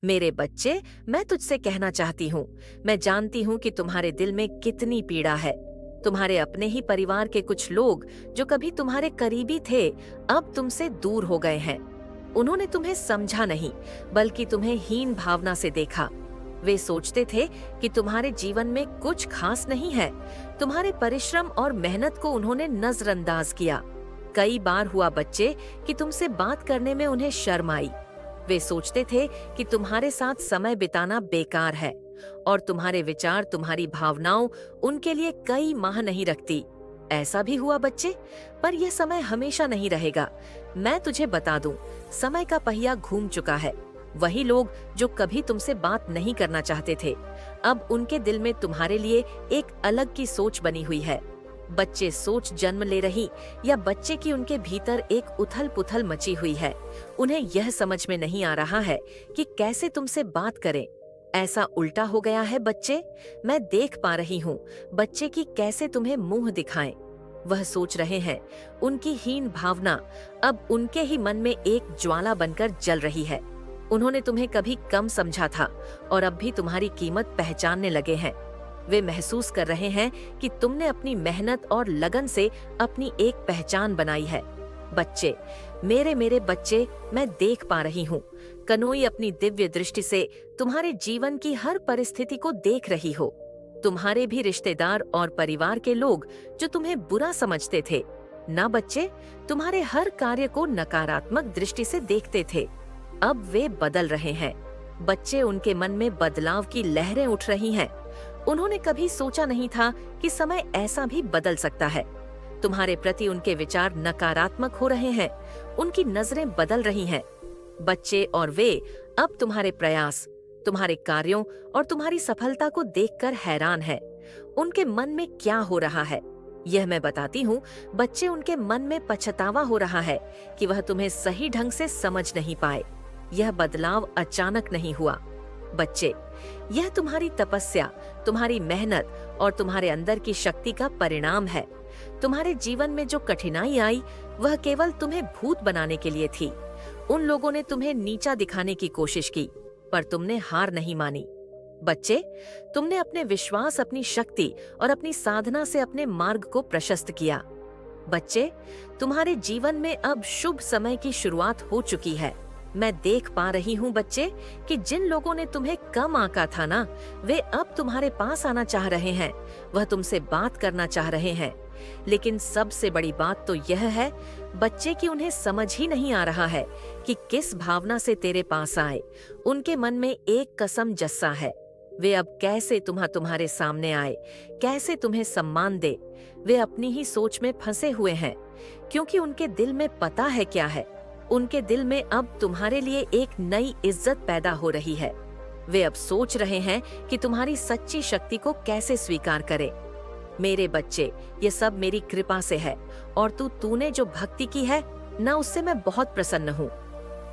मेरे बच्चे, मैं तुझसे कहना चाहती हूँ, मैं जानती हूँ कि तुम्हारे दिल में कितनी पीड़ा है। तुम्हारे अपने ही परिवार के कुछ लोग जो कभी तुम्हारे करीबी थे, अब तुमसे दूर हो गए हैं। उन्होंने तुम्हें समझा नहीं, बल्कि तुम्हें हीन भावना से देखा। वे सोचते थे कि तुम्हारे जीवन में कुछ खास नहीं है। तुम्हारे परिश्रम और मेहनत को उन्होंने नजरअंदाज किया। कई बार हुआ बच्चे कि तुमसे बात करने में उन्हें शर्म आई। वे सोचते थे कि तुम्हारे साथ समय बिताना बेकार है और तुम्हारे विचार, तुम्हारी भावनाओं उनके लिए कई माह नहीं रखती। ऐसा भी हुआ बच्चे, पर यह समय हमेशा नहीं रहेगा। मैं तुझे बता दूं, समय का पहिया घूम चुका है। वही लोग जो कभी तुमसे बात नहीं करना चाहते थे, अब उनके दिल में तुम्हारे लिए एक अलग की सोच बनी हुई है। बच्चे सोच जन्म ले रही, या बच्चे की उनके भीतर एक उथल पुथल मची हुई है। उन्हें यह समझ में नहीं आ रहा है कि कैसे तुमसे बात करें। ऐसा उल्टा हो गया है बच्चे। मैं देख पा रही हूँ बच्चे की कैसे तुम्हें मुंह दिखाएं। वह सोच रहे हैं, उनकी हीन भावना अब उनके ही मन में एक ज्वाला बनकर जल रही है। उन्होंने तुम्हें कभी कम समझा था और अब भी तुम्हारी कीमत पहचानने लगे हैं। वे महसूस कर रहे हैं कि तुमने अपनी मेहनत और लगन से अपनी एक पहचान बनाई है। बच्चे, मेरे बच्चे, मैं देख पा रही हूँ, कनोई अपनी दिव्य दृष्टि से तुम्हारे जीवन की हर परिस्थिति को देख रही हो। तुम्हारे भी रिश्तेदार और परिवार के लोग जो तुम्हें बुरा समझते थे ना बच्चे, तुम्हारे हर कार्य को नकारात्मक दृष्टि से देखते थे, अब वे बदल रहे हैं। बच्चे, उनके मन में बदलाव की लहरें उठ रही हैं। उन्होंने कभी सोचा नहीं था कि समय ऐसा भी बदल सकता है। तुम्हारे प्रति उनके विचार नकारात्मक हो रहे हैं, उनकी नजरें बदल रही हैं। बच्चे, और वे अब तुम्हारे प्रयास, तुम्हारे कार्यों और तुम्हारी सफलता को देखकर हैरान है। उनके मन में क्या हो रहा है यह मैं बताती हूँ। बच्चे, उनके मन में पछतावा हो रहा है कि वह तुम्हें सही ढंग से समझ नहीं पाए। यह बदलाव अचानक नहीं हुआ। बच्चे, यह तुम्हारी तपस्या, तुम्हारी मेहनत और तुम्हारे अंदर की शक्ति का परिणाम है। तुम्हारे जीवन में जो कठिनाई आई, वह केवल तुम्हें भूत बनाने के लिए थी। उन लोगों ने तुम्हें नीचा दिखाने की कोशिश की, पर तुमने हार नहीं मानी। बच्चे, तुमने अपने विश्वास, अपनी शक्ति और अपनी साधना से अपने मार्ग को प्रशस्त किया। बच्चे, तुम्हारे जीवन में अब शुभ समय की शुरुआत हो चुकी है। मैं देख पा रही हूँ बच्चे कि जिन लोगों ने तुम्हें कम आंका था ना, वे अब तुम्हारे पास आना चाह रहे हैं। वह तुमसे बात करना चाह रहे हैं। लेकिन सबसे बड़ी बात तो यह है बच्चे, कि उन्हें समझ ही नहीं आ रहा है कि किस भावना से तेरे पास आए। उनके मन में एक कसम जस्सा है। वे अब कैसे तुम्हारे सामने आए, कैसे तुम्हें सम्मान दे। वे अपनी ही सोच में फंसे हुए हैं, क्योंकि उनके दिल में पता है क्या है। उनके दिल में अब तुम्हारे लिए एक नई इज्जत पैदा हो रही है। वे अब सोच रहे हैं कि तुम्हारी सच्ची शक्ति को कैसे स्वीकार करें। मेरे बच्चे, ये सब मेरी कृपा से है, और तूने जो भक्ति की है ना, उससे मैं बहुत प्रसन्न हूँ।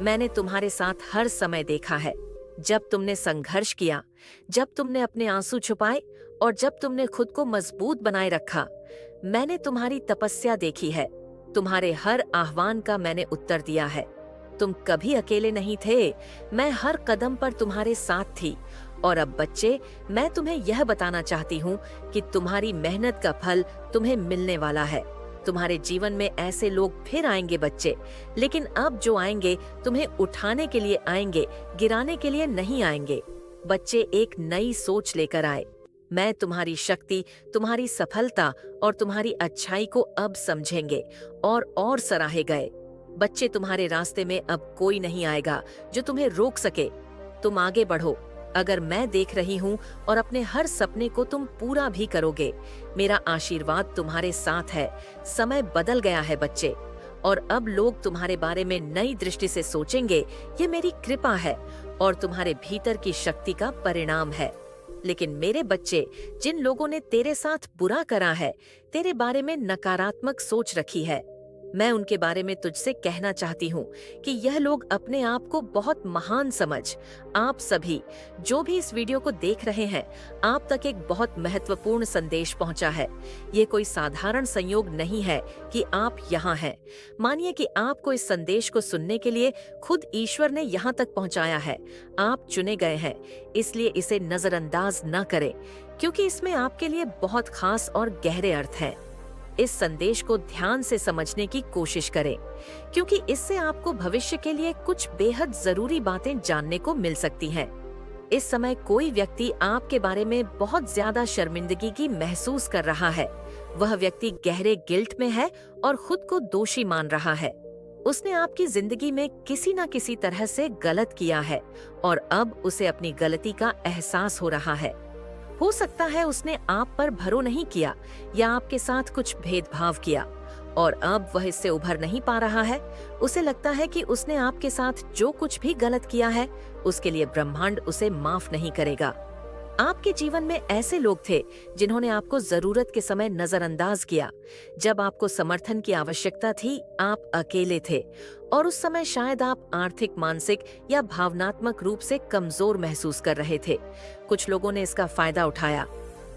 मैंने तुम्हारे साथ हर समय देखा है, जब तुमने संघर्ष किया, जब तुमने अपने आंसू छुपाए और जब तुमने खुद को मजबूत बनाए रखा। मैंने तुम्हारी तपस्या देखी है। तुम्हारे हर आह्वान का मैंने उत्तर दिया है। तुम कभी अकेले नहीं थे। मैं हर कदम पर तुम्हारे साथ थी। और अब बच्चे, मैं तुम्हें यह बताना चाहती हूँ कि तुम्हारी मेहनत का फल तुम्हें मिलने वाला है। तुम्हारे जीवन में ऐसे लोग फिर आएंगे बच्चे, लेकिन अब जो आएंगे तुम्हें उठाने के लिए आएंगे, गिराने के लिए नहीं आएंगे। बच्चे, एक नई सोच लेकर आए। मैं तुम्हारी शक्ति, तुम्हारी सफलता और तुम्हारी अच्छाई को अब समझेंगे और सराहे गए। बच्चे, तुम्हारे रास्ते में अब कोई नहीं आएगा जो तुम्हें रोक सके। तुम आगे बढ़ो। अगर मैं देख रही हूँ और अपने हर सपने को तुम पूरा भी करोगे, मेरा आशीर्वाद तुम्हारे साथ है। समय बदल गया है बच्चे, और अब लोग तुम्हारे बारे में नई दृष्टि से सोचेंगे। ये मेरी कृपा है और तुम्हारे भीतर की शक्ति का परिणाम है। लेकिन मेरे बच्चे, जिन लोगों ने तेरे साथ बुरा करा है, तेरे बारे में नकारात्मक सोच रखी है, मैं उनके बारे में तुझसे कहना चाहती हूँ कि यह लोग अपने आप को बहुत महान समझ, आप सभी जो भी इस वीडियो को देख रहे हैं, आप तक एक बहुत महत्वपूर्ण संदेश पहुंचा है। ये कोई साधारण संयोग नहीं है कि आप यहाँ हैं। मानिए कि आपको इस संदेश को सुनने के लिए खुद ईश्वर ने यहाँ तक पहुँचाया है। आप चुने गए हैं, इसलिए इसे नजरअंदाज न करें, क्योंकि इसमें आपके लिए बहुत खास और गहरे अर्थ हैं। इस संदेश को ध्यान से समझने की कोशिश करें, क्योंकि इससे आपको भविष्य के लिए कुछ बेहद जरूरी बातें जानने को मिल सकती हैं। इस समय कोई व्यक्ति आपके बारे में बहुत ज्यादा शर्मिंदगी की महसूस कर रहा है। वह व्यक्ति गहरे गिल्ट में है और खुद को दोषी मान रहा है। उसने आपकी जिंदगी में किसी न किसी तरह से गलत किया है और अब उसे अपनी गलती का एहसास हो रहा है। हो सकता है उसने आप पर भरोसा नहीं किया या आपके साथ कुछ भेदभाव किया और अब वह इससे उभर नहीं पा रहा है। उसे लगता है कि उसने आपके साथ जो कुछ भी गलत किया है, उसके लिए ब्रह्मांड उसे माफ नहीं करेगा। आपके जीवन में ऐसे लोग थे जिन्होंने आपको जरूरत के समय नजरअंदाज किया। जब आपको समर्थन की आवश्यकता थी, आप अकेले थे और उस समय शायद आप आर्थिक, मानसिक या भावनात्मक रूप से कमजोर महसूस कर रहे थे। कुछ लोगों ने इसका फायदा उठाया।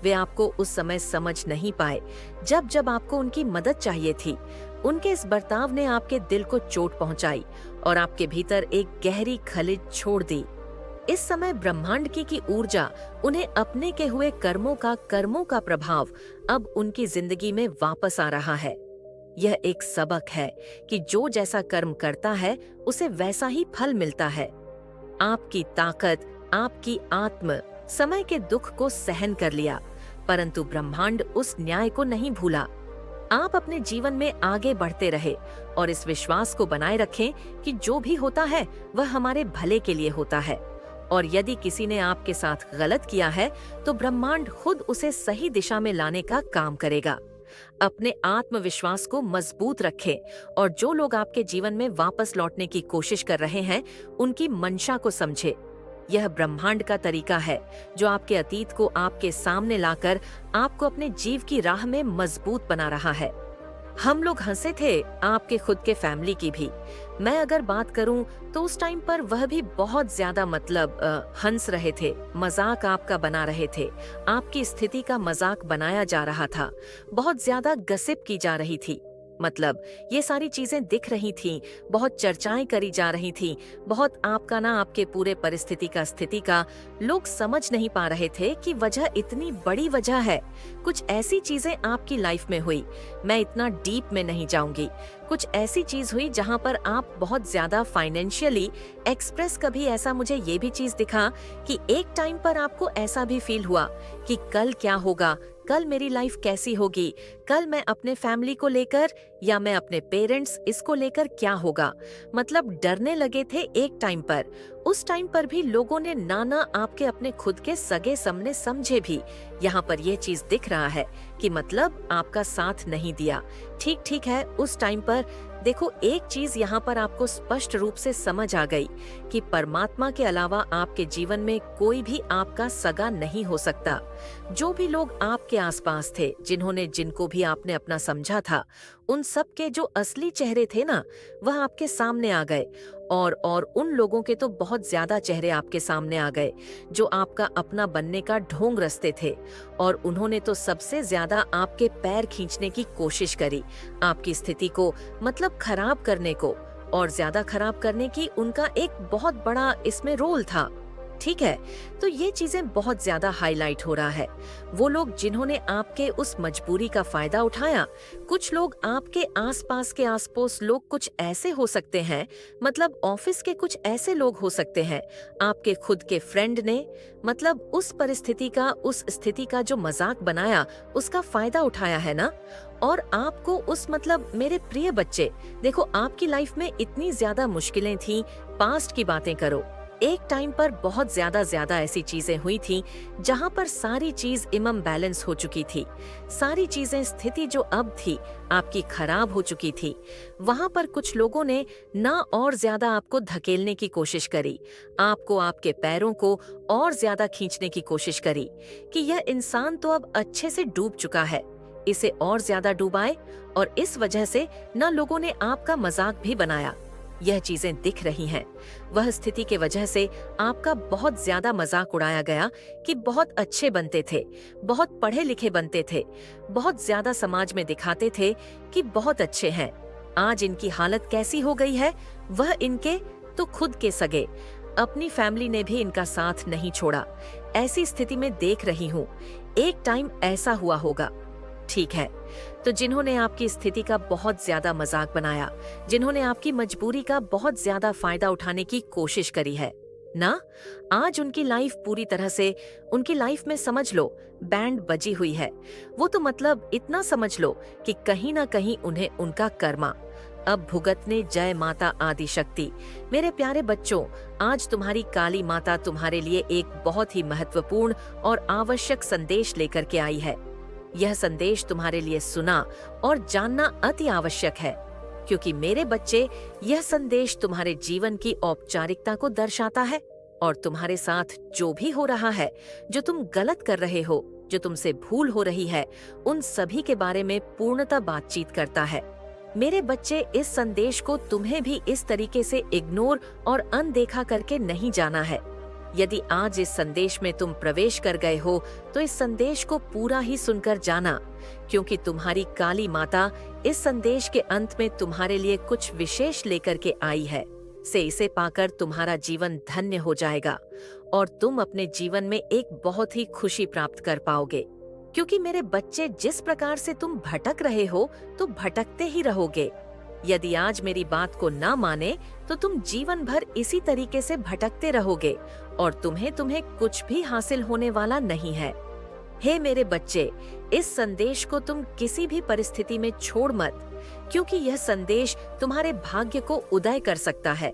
वे आपको उस समय समझ नहीं पाए जब जब आपको उनकी मदद चाहिए थी। उनके इस बर्ताव ने आपके दिल को चोट पहुंचाई और आपके भीतर एक गहरी खलिज छोड़ दी। इस समय ब्रह्मांड की ऊर्जा उन्हें अपने के हुए कर्मों का प्रभाव अब उनकी जिंदगी में वापस आ रहा है। यह एक सबक है कि जो जैसा कर्म करता है उसे वैसा ही फल मिलता है। आपकी ताकत, आपकी आत्म समय के दुख को सहन कर लिया, परंतु ब्रह्मांड उस न्याय को नहीं भूला। आप अपने जीवन में आगे बढ़ते रहे और इस विश्वास को बनाए रखें कि जो भी होता है वह हमारे भले के लिए होता है। और यदि किसी ने आपके साथ गलत किया है तो ब्रह्मांड खुद उसे सही दिशा में लाने का काम करेगा। अपने आत्मविश्वास को मजबूत रखें और जो लोग आपके जीवन में वापस लौटने की कोशिश कर रहे हैं, उनकी मंशा को समझे। यह ब्रह्मांड का तरीका है जो आपके अतीत को आपके सामने लाकर आपको अपने जीव की राह में मजबूत बना रहा है। हम लोग हंसे थे, आपके खुद के फैमिली की भी। मैं अगर बात करूं तो उस टाइम पर वह भी बहुत ज्यादा हंस रहे थे, मजाक आपका बना रहे थे, आपकी स्थिति का मजाक बनाया जा रहा था, बहुत ज्यादा गसिप की जा रही थी। ये सारी चीजें दिख रही थीं, बहुत चर्चाएं करी जा रही थीं, बहुत आपका ना आपके पूरे परिस्थिति का स्थिति का लोग समझ नहीं पा रहे थे कि वजह इतनी बड़ी वजह है। कुछ ऐसी चीजें आपकी लाइफ में हुई, मैं इतना डीप में नहीं जाऊंगी। कुछ ऐसी चीज हुई जहां पर आप बहुत ज्यादा फाइनेंशियली एक्सप्रेस, कभी ऐसा मुझे ये भी चीज दिखा कि एक टाइम पर आपको ऐसा भी फील हुआ कि कल क्या होगा, कल मेरी लाइफ कैसी होगी, कल मैं अपने फैमिली को लेकर या मैं अपने पेरेंट्स इसको लेकर क्या होगा। डरने लगे थे एक टाइम पर। उस टाइम पर भी लोगों ने नाना आपके अपने खुद के सगे सामने समझे भी। यहाँ पर यह चीज दिख रहा है कि आपका साथ नहीं दिया। ठीक है, उस टाइम पर देखो, एक चीज यहाँ पर आपको स्पष्ट रूप से समझ आ गई कि परमात्मा के अलावा आपके जीवन में कोई भी आपका सगा नहीं हो सकता। जो भी लोग आपके आसपास थे, जिनको भी आपने अपना समझा था, उन सब के जो असली चेहरे थे ना, वह आपके सामने आ गए। और उन लोगों के तो बहुत ज्यादा चेहरे आपके सामने आ गए जो आपका अपना बनने का ढोंग रचते थे। और उन्होंने तो सबसे ज्यादा आपके पैर खींचने की कोशिश करी, आपकी स्थिति को खराब करने को, और ज्यादा खराब करने की उनका एक बहुत बड़ा इसमें रोल था। ठीक है, तो ये चीजें बहुत ज्यादा हाईलाइट हो रहा है। वो लोग जिन्होंने आपके उस मजबूरी का फायदा उठाया, कुछ लोग आपके आसपास के आसपास लोग कुछ ऐसे हो सकते हैं, ऑफिस के कुछ ऐसे लोग हो सकते हैं, आपके खुद के फ्रेंड ने उस परिस्थिति का, उस स्थिति का जो मजाक बनाया, उसका फायदा उठाया है ना। और आपको उस मेरे प्रिय बच्चे, देखो आपकी लाइफ में इतनी ज्यादा मुश्किलें थी, पास्ट की बातें करो, एक टाइम पर बहुत ज्यादा ऐसी चीजें हुई थी जहां पर सारी चीज इमम बैलेंस हो चुकी थी। सारी चीजें, स्थिति जो अब थी आपकी खराब हो चुकी थी। वहां पर कुछ लोगों ने ना और ज्यादा आपको धकेलने की कोशिश करी, आपको आपके पैरों को और ज्यादा खींचने की कोशिश करी कि यह इंसान तो अब अच्छे से डूब चुका है, इसे और ज्यादा डुबाए और इस वजह से न लोगों ने आपका मजाक भी बनाया। यह चीजें दिख रही हैं। वह स्थिति के वजह से आपका बहुत ज्यादा मजाक उड़ाया गया कि बहुत अच्छे बनते थे, बहुत पढ़े लिखे बनते थे, बहुत ज्यादा समाज में दिखाते थे कि बहुत अच्छे हैं। आज इनकी हालत कैसी हो गई है, वह इनके तो खुद के सगे, अपनी फैमिली ने भी इनका साथ नहीं छोड़ा। ऐसी स्थिति में देख रही हूँ, एक टाइम ऐसा हुआ होगा। ठीक है, तो जिन्होंने आपकी स्थिति का बहुत ज्यादा मजाक बनाया, जिन्होंने आपकी मजबूरी का बहुत ज्यादा फायदा उठाने की कोशिश करी है ना, आज उनकी लाइफ पूरी तरह से, उनकी लाइफ में समझ लो बैंड बजी हुई है। वो तो मतलब इतना समझ लो कि कहीं ना कहीं उन्हें उनका कर्मा अब भुगतने। जय माता आदि शक्ति। मेरे प्यारे बच्चों, आज तुम्हारी काली माता तुम्हारे लिए एक बहुत ही महत्वपूर्ण और आवश्यक संदेश लेकर के आई है। यह संदेश तुम्हारे लिए सुना और जानना अति आवश्यक है, क्योंकि मेरे बच्चे, यह संदेश तुम्हारे जीवन की औपचारिकता को दर्शाता है और तुम्हारे साथ जो भी हो रहा है, जो तुम गलत कर रहे हो, जो तुमसे भूल हो रही है, उन सभी के बारे में पूर्णतः बातचीत करता है। मेरे बच्चे, इस संदेश को तुम्हें भी इस तरीके से इग्नोर और अनदेखा करके नहीं जाना है। यदि आज इस संदेश में तुम प्रवेश कर गए हो तो इस संदेश को पूरा ही सुनकर जाना, क्योंकि तुम्हारी काली माता इस संदेश के अंत में तुम्हारे लिए कुछ विशेष लेकर के आई है। से इसे पाकर तुम्हारा जीवन धन्य हो जाएगा और तुम अपने जीवन में एक बहुत ही खुशी प्राप्त कर पाओगे। क्योंकि मेरे बच्चे, जिस प्रकार से तुम भटक रहे हो तो भटकते ही रहोगे। यदि आज मेरी बात को ना माने तो तुम जीवन भर इसी तरीके से भटकते रहोगे और तुम्हें कुछ भी हासिल होने वाला नहीं है। हे मेरे बच्चे, इस संदेश को तुम किसी भी परिस्थिति में छोड़ मत, क्योंकि यह संदेश तुम्हारे भाग्य को उदय कर सकता है।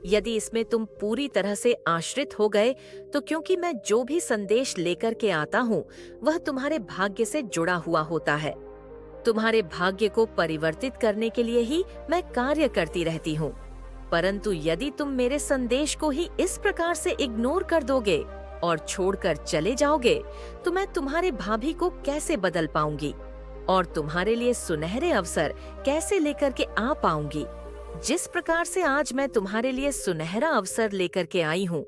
यदि इसमें तुम पूरी तरह से आश्रित हो गए तो क्योंकि मैं जो भी संदेश लेकर के आता हूँ वह तुम्हारे भाग्य से जुड़ा हुआ होता है। तुम्हारे भाग्य को परिवर्तित करने के लिए ही मैं कार्य करती रहती हूँ। परंतु यदि तुम मेरे संदेश को ही इस प्रकार से इग्नोर कर दोगे और छोड़कर चले जाओगे तो मैं तुम्हारे भाभी को कैसे बदल पाऊंगी और तुम्हारे लिए सुनहरे अवसर कैसे लेकर के आ पाऊंगी। जिस प्रकार से आज मैं तुम्हारे लिए सुनहरा अवसर लेकर के आई हूँ,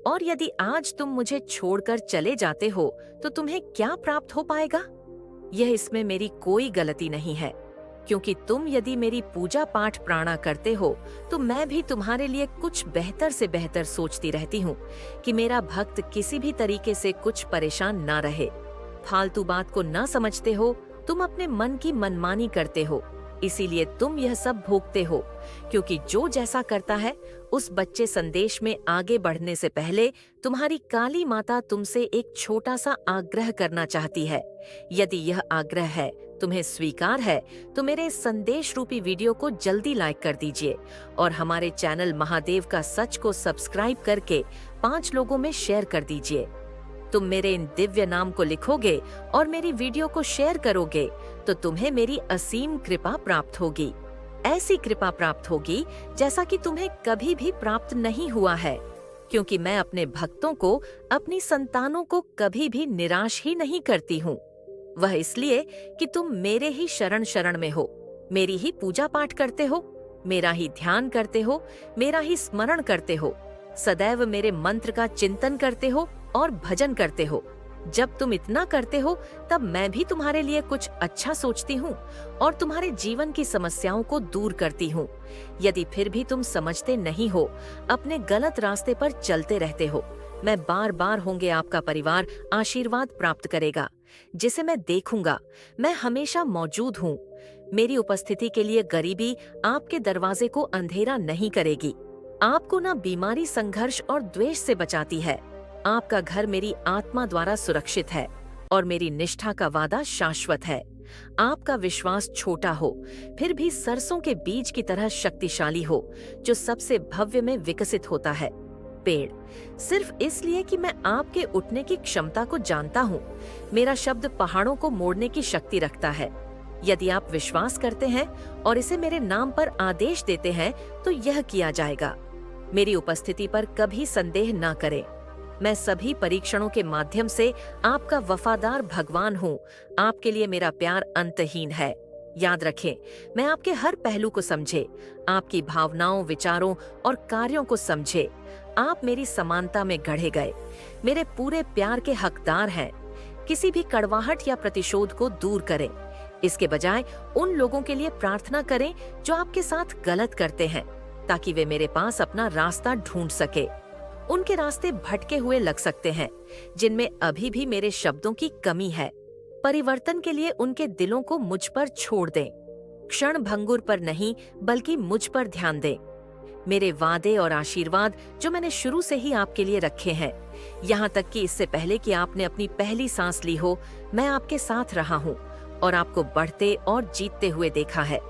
और यदि आज तुम मुझे छोड़कर चले जाते हो तो तुम्हें क्या प्राप्त हो पाएगा? यह इसमें मेरी कोई गलती नहीं है, क्योंकि तुम यदि मेरी पूजा पाठ प्राणा करते हो तो मैं भी तुम्हारे लिए कुछ बेहतर से बेहतर सोचती रहती हूँ कि मेरा भक्त किसी भी तरीके से कुछ परेशान ना रहे। फालतू बात को ना समझते हो, तुम अपने मन की मनमानी करते हो, इसीलिए तुम यह सब भोगते हो। क्योंकि जो जैसा करता है, उस बच्चे संदेश में आगे बढ़ने से पहले तुम्हारी काली माता तुमसे एक छोटा सा आग्रह करना चाहती है। यदि यह आग्रह है, तुम्हें स्वीकार है, तो मेरे इस संदेश रूपी वीडियो को जल्दी लाइक कर दीजिए और हमारे चैनल महादेव का सच को सब्सक्राइब करके 5 लोगों में शेयर कर दीजिए। तुम मेरे इन दिव्य नाम को लिखोगे और मेरी वीडियो को शेयर करोगे तो तुम्हें मेरी असीम कृपा प्राप्त होगी। ऐसी कृपा प्राप्त होगी जैसा कि तुम्हें कभी भी प्राप्त नहीं हुआ है, क्योंकि मैं अपने भक्तों को, अपनी संतानों को कभी भी निराश ही नहीं करती हूँ। वह इसलिए कि तुम मेरे ही शरण शरण में हो, मेरी ही पूजा पाठ करते हो, मेरा ही ध्यान करते हो, मेरा ही स्मरण करते हो, सदैव मेरे मंत्र का चिंतन करते हो और भजन करते हो। जब तुम इतना करते हो तब मैं भी तुम्हारे लिए कुछ अच्छा सोचती हूँ और तुम्हारे जीवन की समस्याओं को दूर करती हूँ। यदि फिर भी तुम समझते नहीं हो, अपने गलत रास्ते पर चलते रहते हो, मैं बार बार होंगे आपका परिवार आशीर्वाद प्राप्त करेगा, जिसे मैं देखूंगा। मैं हमेशा मौजूद हूँ। मेरी उपस्थिति के लिए गरीबी आपके दरवाजे को अंधेरा नहीं करेगी। आपको ना बीमारी, संघर्ष और द्वेष से बचाती है। आपका घर मेरी आत्मा द्वारा सुरक्षित है और मेरी निष्ठा का वादा शाश्वत है। आपका विश्वास छोटा हो फिर भी सरसों के बीज की तरह शक्तिशाली हो, जो सबसे भव्य में विकसित होता है। पेड़, सिर्फ इसलिए कि मैं आपके उठने की क्षमता को जानता हूँ। मेरा शब्द पहाड़ों को मोड़ने की शक्ति रखता है। यदि आप विश्वास करते हैं और इसे मेरे नाम पर आदेश देते हैं तो यह किया जाएगा। मेरी उपस्थिति पर कभी संदेह ना करें। मैं सभी परीक्षणों के माध्यम से आपका वफादार भगवान हूँ। आपके लिए मेरा प्यार अंतहीन है। याद रखें, मैं आपके हर पहलू को समझे, आपकी भावनाओं, विचारों और कार्यों को समझे। आप मेरी समानता में गढ़े गए, मेरे पूरे प्यार के हकदार हैं। किसी भी कड़वाहट या प्रतिशोध को दूर करें। इसके बजाय उन लोगों के लिए प्रार्थना करें जो आपके साथ गलत करते हैं, ताकि वे मेरे पास अपना रास्ता ढूंढ सके। उनके रास्ते भटके हुए लग सकते हैं, जिनमें अभी भी मेरे शब्दों की कमी है। परिवर्तन के लिए उनके दिलों को मुझ पर छोड़ दें। क्षण भंगुर पर नहीं, बल्कि मुझ पर ध्यान दें। मेरे वादे और आशीर्वाद जो मैंने शुरू से ही आपके लिए रखे हैं, यहाँ तक कि इससे पहले कि आपने अपनी पहली सांस ली हो, मैं आपके साथ रहा हूँ और आपको बढ़ते और जीतते हुए देखा है।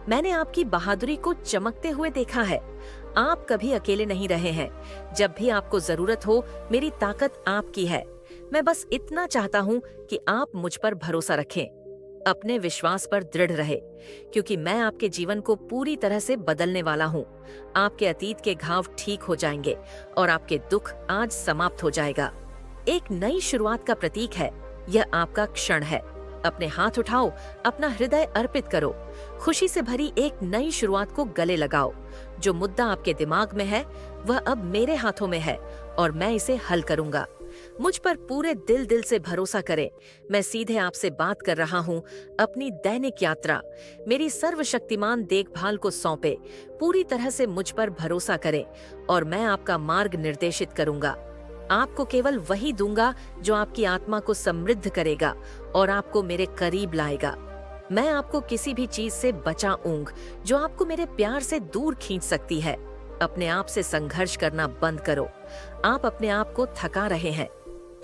मैंने आपकी बहादुरी को चमकते हुए देखा है। आप कभी अकेले नहीं रहे हैं। जब भी आपको जरूरत हो, मेरी ताकत आपकी है। मैं बस इतना चाहता हूँ कि आप मुझ पर भरोसा रखें, अपने विश्वास पर दृढ़ रहे, क्योंकि मैं आपके जीवन को पूरी तरह से बदलने वाला हूँ। आपके अतीत के घाव ठीक हो जाएंगे और आपके दुख आज समाप्त हो जाएगा। एक नई शुरुआत का प्रतीक है। यह आपका क्षण है। अपने हाथ उठाओ, अपना हृदय अर्पित करो, खुशी से भरी एक नई शुरुआत को गले लगाओ। जो मुद्दा आपके दिमाग में है, वह अब मेरे हाथों में है और मैं इसे हल करूंगा। मुझ पर पूरे दिल से भरोसा करें। मैं सीधे आपसे बात कर रहा हूँ। अपनी दैनिक यात्रा मेरी सर्वशक्तिमान देखभाल को सौंपे। पूरी तरह से मुझ पर भरोसा करें और मैं आपका मार्ग निर्देशित करूंगा। आपको केवल वही दूंगा जो आपकी आत्मा को समृद्ध करेगा और आपको मेरे करीब लाएगा। मैं आपको किसी भी चीज से बचाऊंगा जो आपको मेरे प्यार से दूर खींच सकती है। अपने आप से संघर्ष करना बंद करो। आप अपने आप को थका रहे हैं।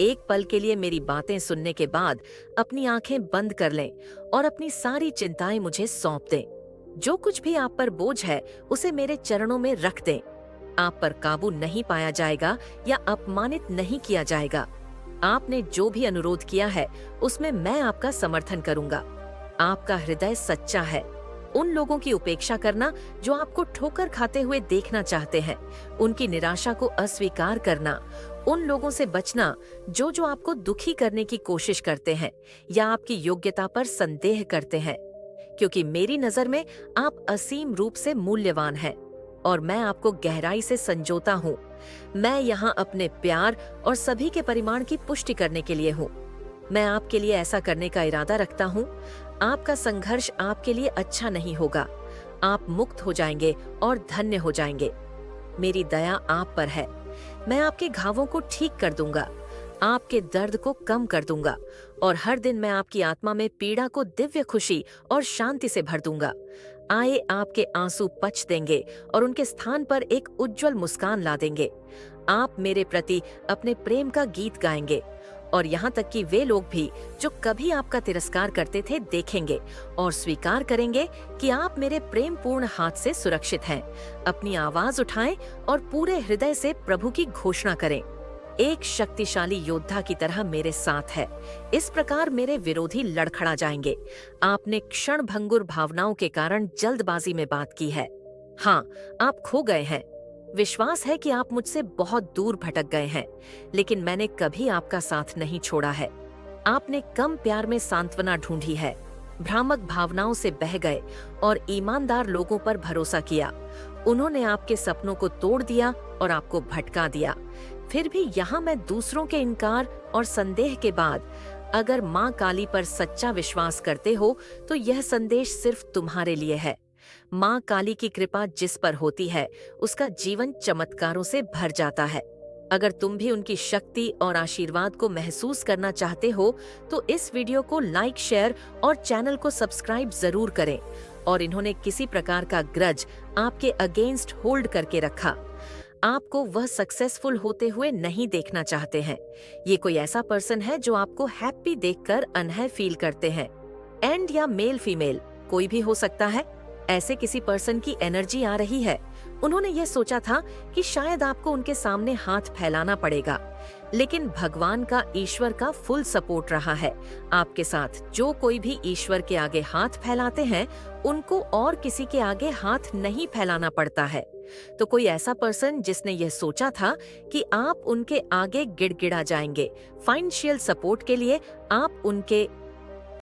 एक पल के लिए मेरी बातें सुनने के बाद अपनी आंखें बंद कर लें और अपनी सारी चिंताएं मुझे सौंप दें। जो कुछ भी आप पर बोझ है, उसे मेरे चरणों में रख दें। आप पर काबू नहीं पाया जाएगा या अपमानित नहीं किया जाएगा। आपने जो भी अनुरोध किया है, उसमें मैं आपका समर्थन करूंगा। आपका हृदय सच्चा है। उन लोगों की उपेक्षा करना जो आपको ठोकर खाते हुए देखना चाहते हैं, उनकी निराशा को अस्वीकार करना, उन लोगों से बचना जो आपको दुखी करने की कोशिश करते हैं या आपकी योग्यता पर संदेह करते हैं, क्योंकि मेरी नजर में आप असीम रूप से मूल्यवान हैं और मैं आपको गहराई से संजोता हूँ। मैं यहाँ अपने प्यार और सभी के परिमाण की पुष्टि करने के लिए हूँ। मैं आपके लिए ऐसा करने का इरादा रखता हूँ। आपका संघर्ष आपके लिए अच्छा नहीं होगा। आप मुक्त हो जाएंगे और धन्य हो जाएंगे। मेरी दया आप पर है। मैं आपके घावों को ठीक कर दूंगा, आपके दर्द को कम कर दूंगा और हर दिन मैं आपकी आत्मा में पीड़ा को दिव्य खुशी और शांति से भर दूंगा। आए आपके आंसू पच देंगे और उनके स्थान पर एक उज्जवल मुस्कान ला देंगे। आप मेरे प्रति अपने प्रेम का गीत गाएंगे और यहाँ तक कि वे लोग भी जो कभी आपका तिरस्कार करते थे, देखेंगे और स्वीकार करेंगे कि आप मेरे प्रेम पूर्ण हाथ से सुरक्षित हैं। अपनी आवाज उठाएं और पूरे हृदय से प्रभु की घोषणा करें। एक शक्तिशाली योद्धा की तरह मेरे साथ है। इस प्रकार मेरे विरोधी लड़खड़ा जाएंगे। आपने क्षण भंगुर भावनाओं के कारण जल्दबाजी में बात की है। हाँ, आप खो गए हैं। विश्वास है कि आप मुझसे बहुत दूर भटक गए हैं, लेकिन मैंने कभी आपका साथ नहीं छोड़ा है। आपने कम प्यार में सांत्वना ढूंढी है, भ्रामक भावनाओं से बह गए और ईमानदार लोगों पर भरोसा किया। उन्होंने आपके सपनों को तोड़ दिया और आपको भटका दिया। फिर भी यहाँ मैं दूसरों के इनकार और संदेह के बाद, अगर माँ काली पर सच्चा विश्वास करते हो तो यह संदेश सिर्फ तुम्हारे लिए है। माँ काली की कृपा जिस पर होती है, उसका जीवन चमत्कारों से भर जाता है। अगर तुम भी उनकी शक्ति और आशीर्वाद को महसूस करना चाहते हो तो इस वीडियो को लाइक, शेयर और चैनल को सब्सक्राइब जरूर करें। और इन्होंने किसी प्रकार का ग्रज आपके अगेंस्ट होल्ड करके रखा। आपको वह सक्सेसफुल होते हुए नहीं देखना चाहते हैं। ये कोई ऐसा पर्सन है जो आपको हैप्पी देखकर अनहै फील करते हैं। एंड या मेल फीमेल कोई भी हो सकता है। ऐसे किसी पर्सन की एनर्जी आ रही है उन्होंने यह सोचा था कि शायद आपको उनके सामने हाथ फैलाना पड़ेगा, लेकिन भगवान का, ईश्वर का फुल सपोर्ट रहा है आपके साथ। जो कोई भी ईश्वर के आगे हाथ फैलाते हैं उनको और किसी के आगे हाथ नहीं फैलाना पड़ता है। तो कोई ऐसा पर्सन जिसने यह सोचा था कि आप उनके आगे गिड़गिड़ा जाएंगे, फाइनेंशियल सपोर्ट के लिए आप उनके